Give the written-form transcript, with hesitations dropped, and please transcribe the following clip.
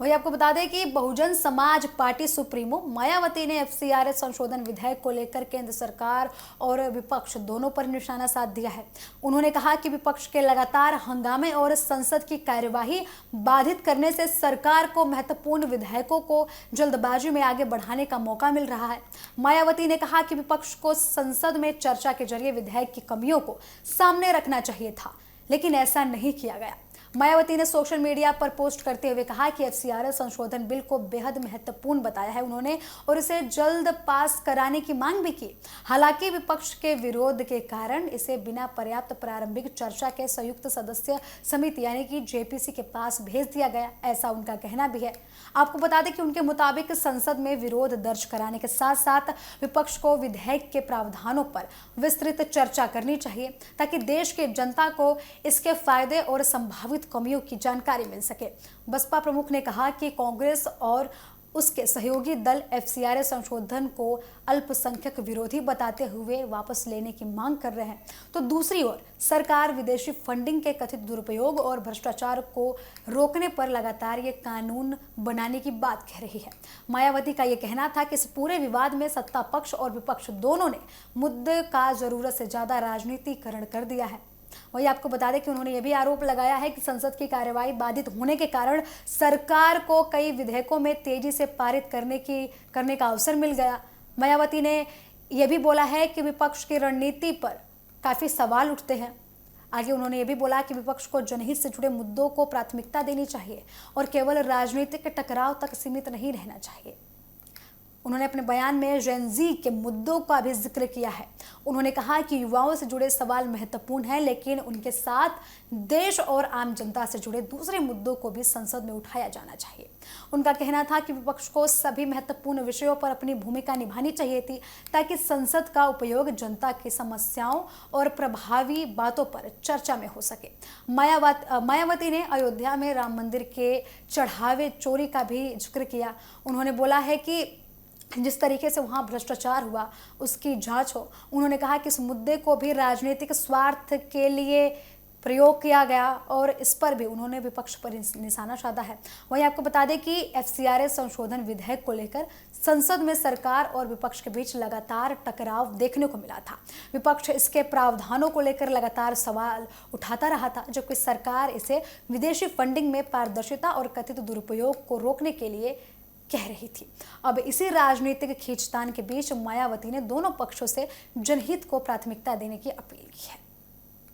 वही आपको बता दें कि बहुजन समाज पार्टी सुप्रीमो मायावती ने एफसीआरए संशोधन विधेयक को लेकर केंद्र सरकार और विपक्ष दोनों पर निशाना साध दिया है। उन्होंने कहा कि विपक्ष के लगातार हंगामे और संसद की कार्यवाही बाधित करने से सरकार को महत्वपूर्ण विधेयकों को जल्दबाजी में आगे बढ़ाने का मौका मिल रहा है। मायावती ने कहा कि विपक्ष को संसद में चर्चा के जरिए विधेयक की कमियों को सामने रखना चाहिए था, लेकिन ऐसा नहीं किया गया। मायावती ने सोशल मीडिया पर पोस्ट करते हुए कहा कि एफसीआरए संशोधन बिल को बेहद महत्वपूर्ण बताया है उन्होंने और इसे जल्द पास कराने की मांग भी की। हालांकि विपक्ष के विरोध के कारण इसे बिना पर्याप्त प्रारंभिक चर्चा के संयुक्त सदस्य समिति यानी कि जेपीसी के पास भेज दिया गया, ऐसा उनका कहना भी है। आपको बता दें कि उनके मुताबिक संसद में विरोध दर्ज कराने के साथ साथ विपक्ष को विधेयक के प्रावधानों पर विस्तृत चर्चा करनी चाहिए ताकि देश की जनता को इसके फायदे और संभावित कमियों की जानकारी मिल सके। बसपा प्रमुख ने कहा कि कांग्रेस और उसके सहयोगी दल एफसीआरए संशोधन को अल्पसंख्यक विरोधी बताते हुए वापस लेने की मांग कर रहे हैं, तो दूसरी ओर सरकार विदेशी फंडिंग के कथित दुरुपयोग और भ्रष्टाचार को रोकने पर लगातार ये कानून बनाने की बात कह रही है। मायावती का ये कहना था कि इस पूरे विवाद में सत्ता पक्ष और विपक्ष दोनों ने मुद्दे का जरूरत से ज्यादा राजनीतिकरण कर दिया है। वही आपको बता दें कि उन्होंने यह भी आरोप लगाया है कि संसद की कार्यवाही बाधित होने के कारण सरकार को कई विधेयकों में तेजी से पारित करने का अवसर मिल गया। मायावती ने यह भी बोला है कि विपक्ष की रणनीति पर काफी सवाल उठते हैं। आगे उन्होंने ये भी बोला कि विपक्ष को जनहित से जुड़े मुद्दों को प्राथमिकता देनी चाहिए और केवल राजनीतिक टकराव तक सीमित नहीं रहना चाहिए। उन्होंने अपने बयान में जेन-ज़ी के मुद्दों का भी जिक्र किया है। उन्होंने कहा कि युवाओं से जुड़े सवाल महत्वपूर्ण हैं, लेकिन उनके साथ देश और आम जनता से जुड़े दूसरे मुद्दों को भी संसद में उठाया जाना चाहिए। उनका कहना था कि विपक्ष को सभी महत्वपूर्ण विषयों पर अपनी भूमिका निभानी चाहिए थी ताकि संसद का उपयोग जनता की समस्याओं और प्रभावी बातों पर चर्चा में हो सके। मायावती ने अयोध्या में राम मंदिर के चढ़ावे चोरी का भी जिक्र किया। उन्होंने बोला है कि जिस तरीके से वहाँ भ्रष्टाचार हुआ उसकी जांच हो। उन्होंने कहा कि इस मुद्दे को भी राजनीतिक स्वार्थ के लिए प्रयोग किया गया और इस पर भी उन्होंने विपक्ष पर निशाना साधा है। वहीं आपको बता दें कि एफसीआरए संशोधन विधेयक को लेकर संसद में सरकार और विपक्ष के बीच लगातार टकराव देखने को मिला था। विपक्ष इसके प्रावधानों को लेकर लगातार सवाल उठाता रहा था, जबकि सरकार इसे विदेशी फंडिंग में पारदर्शिता और कथित दुरुपयोग को रोकने के लिए कह रही थी। अब इसी राजनीतिक खींचतान के बीच मायावती ने दोनों पक्षों से जनहित को प्राथमिकता देने की अपील की है।